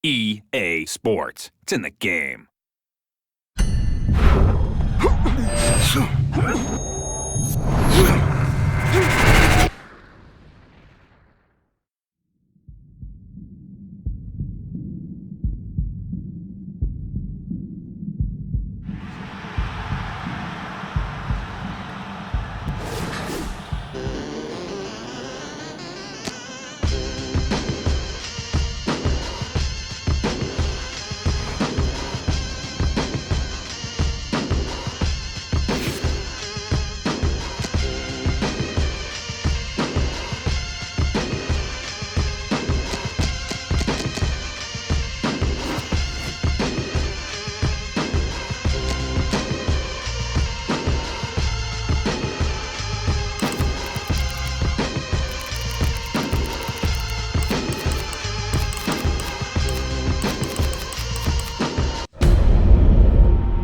EA Sports. It's in the game.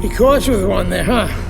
He caught you with one there, huh?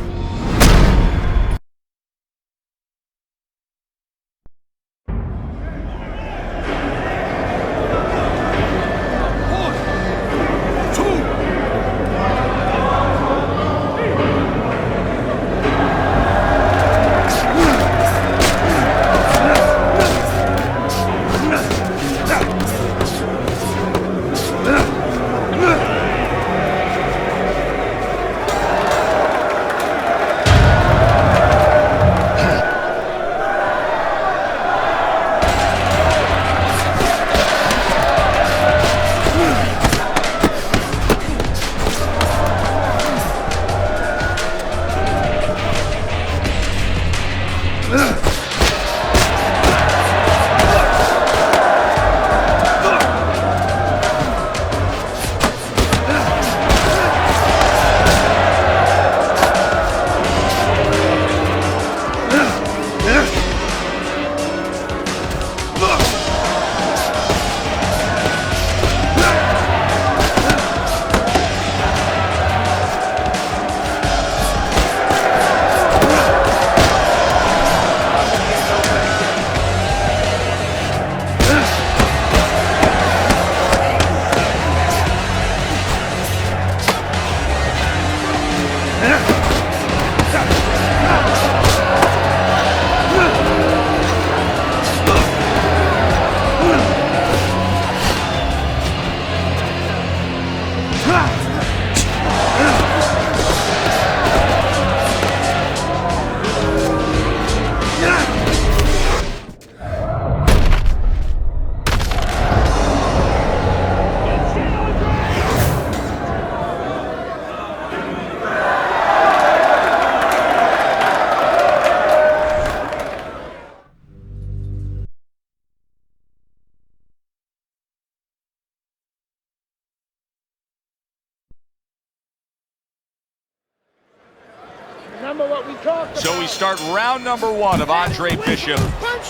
So we start round number one of Andre Bishop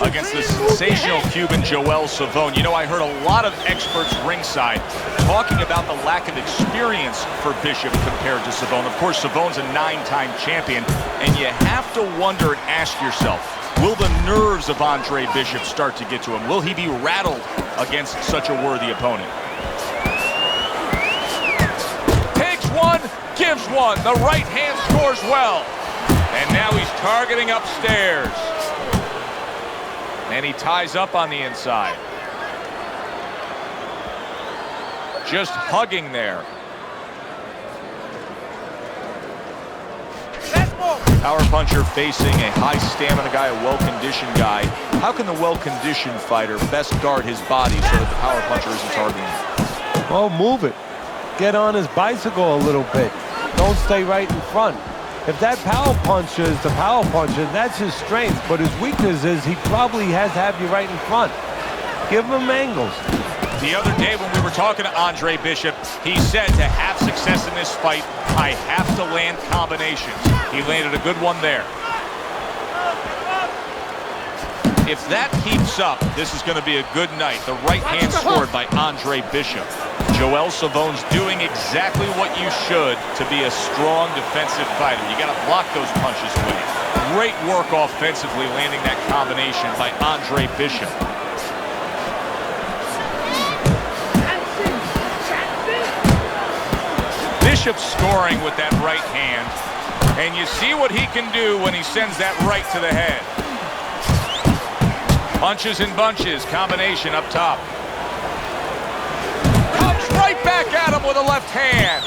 against the sensational Cuban Joel Savon. You know, I heard a lot of experts ringside talking about the lack of experience for Bishop compared to Savon. Of course, Savon's a 9-time champion, and you have to wonder and ask yourself, will the nerves of Andre Bishop start to get to him? Will he be rattled against such a worthy opponent? Takes one, gives one. The right hand scores well. And now he's targeting upstairs. And he ties up on the inside. Just hugging there. Power puncher facing a high stamina guy, a well-conditioned guy. How can the well-conditioned fighter best guard his body so that the power puncher isn't targeting him? Oh, move it. Get on his bicycle a little bit. Don't stay right in front. If that power puncher is the power puncher, that's his strength. But his weakness is he probably has to have you right in front. Give him angles. The other day when we were talking to Andre Bishop, he said to have success in this fight, I have to land combinations. He landed a good one there. If that keeps up, this is going to be a good night. The right hand scored by Andre Bishop. Joel Savon's doing exactly what you should to be a strong defensive fighter. You got to block those punches with it. Great work offensively landing that combination by Andre Bishop. Bishop scoring with that right hand. And you see what he can do when he sends that right to the head. Punches and bunches, combination up top. Comes right back at him with a left hand.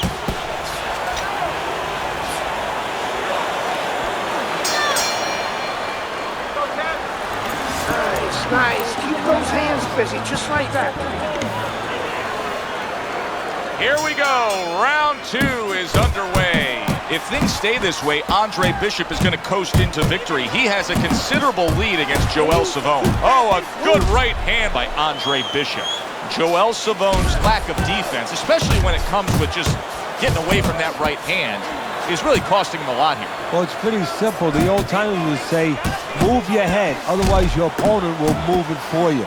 Nice. Keep those hands busy, just like that. Here we go. Round 2 is underway. If things stay this way, Andre Bishop is going to coast into victory. He has a considerable lead against Joel Savon. Oh, a good right hand by Andre Bishop. Joel Savon's lack of defense, especially when it comes with just getting away from that right hand, is really costing him a lot here. Well, it's pretty simple. The old timers would say, move your head, otherwise your opponent will move it for you.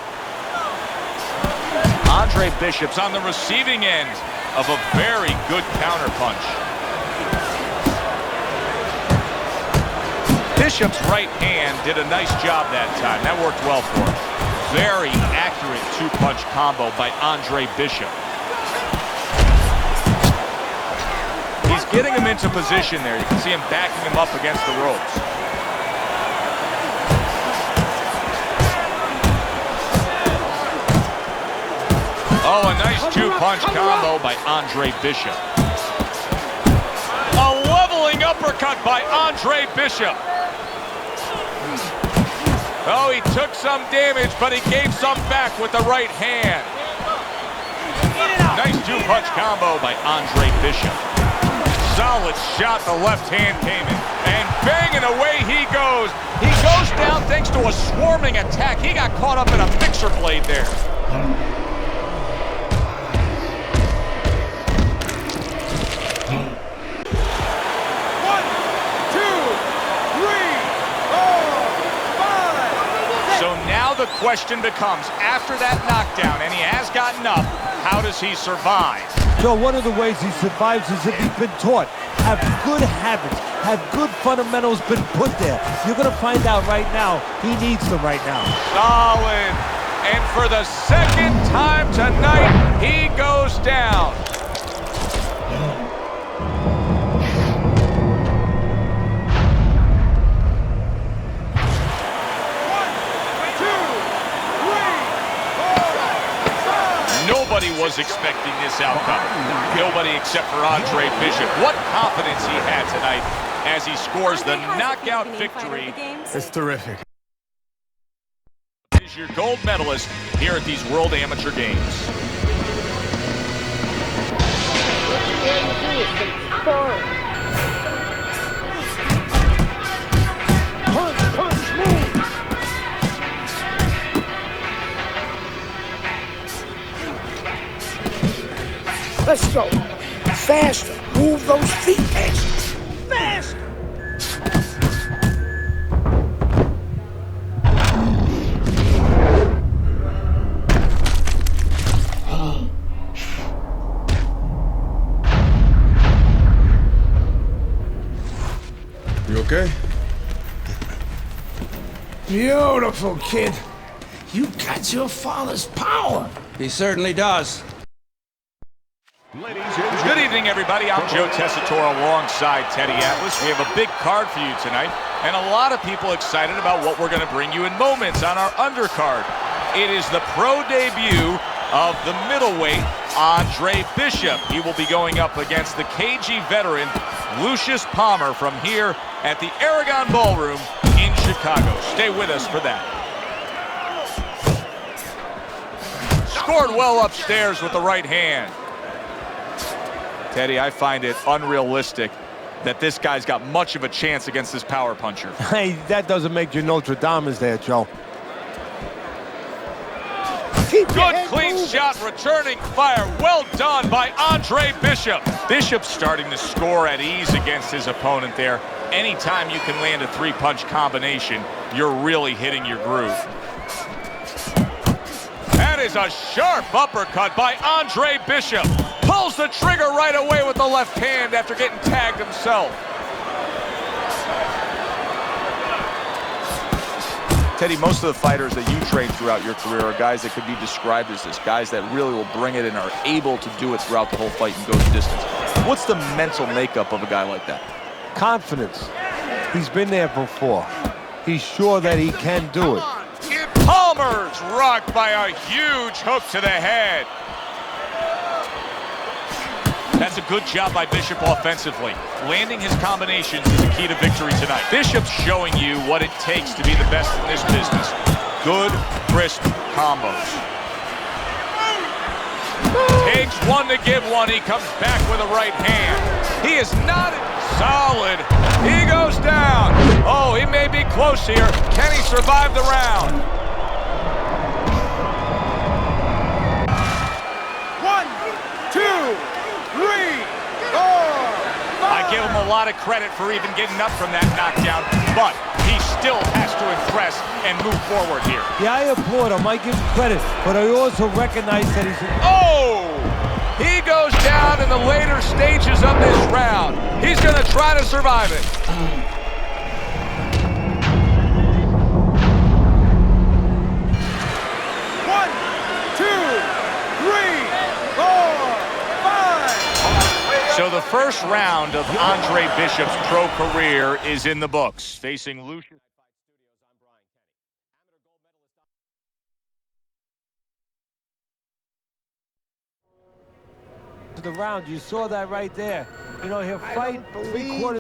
Andre Bishop's on the receiving end of a very good counter punch. Bishop's right hand did a nice job that time. That worked well for him. Very accurate two-punch combo by Andre Bishop. He's getting him into position there. You can see him backing him up against the ropes. Oh, a nice two-punch combo by Andre Bishop. A leveling uppercut by Andre Bishop. Oh, he took some damage, but he gave some back with the right hand. Nice two-punch combo by Andre Bishop. Solid shot, the left hand came in. And bang, and away he goes. He goes down thanks to a swarming attack. He got caught up in a mixer blade there. The question becomes, after that knockdown, and he has gotten up, how does he survive? So one of the ways he survives is if he's been taught, have good habits, have good fundamentals been put there. You're going to find out right now, he needs them right now. Solid. And for the second time tonight, he goes down. Nobody was expecting this outcome. Nobody except for Andre Bishop. What confidence he had tonight as he scores the knockout victory. It's terrific. Is your gold medalist here at these World Amateur Games. Let's go. Faster. Move those feet faster. Faster. You okay? Beautiful, kid. You got your father's power. He certainly does. Good evening, everybody. I'm Joe Tessitore alongside Teddy Atlas. We have a big card for you tonight, and a lot of people excited about what we're going to bring you in moments on our undercard. It is the pro debut of the middleweight, Andre Bishop. He will be going up against the KG veteran, Lucius Palmer, from here at the Aragon Ballroom in Chicago. Stay with us for that. Scored well upstairs with the right hand. Teddy, I find it unrealistic that this guy's got much of a chance against this power puncher. Hey, that doesn't make you Notre Dame there, Joe. Good clean shot, returning fire. Well done by Andre Bishop. Bishop's starting to score at ease against his opponent there. Anytime you can land a three-punch combination, you're really hitting your groove. That is a sharp uppercut by Andre Bishop. Pulls the trigger right away with the left hand after getting tagged himself. Teddy, most of the fighters that you train throughout your career are guys that could be described as this, guys that really will bring it and are able to do it throughout the whole fight and go the distance. What's the mental makeup of a guy like that? Confidence. He's been there before. He's sure that he can do it. Palmer's rocked by a huge hook to the head. That's a good job by Bishop offensively. Landing his combinations is the key to victory tonight. Bishop's showing you what it takes to be the best in this business. Good, crisp combos. Takes one to give one. He comes back with a right hand. He is not solid. He goes down. Oh, he may be close here. Can he survive the round? 1, 2, 3, 4, 5. I give him a lot of credit for even getting up from that knockdown, but he still has to impress and move forward here. Yeah, I applaud him. I give him credit, but I also recognize that he's... Oh! He goes down in the later stages of this round. He's going to try to survive it. One, 2, 3, 4, 5. So the first round of Andre Bishop's pro career is in the books, facing Lucius. The round, you saw that right there. You know, he'll fight 3/4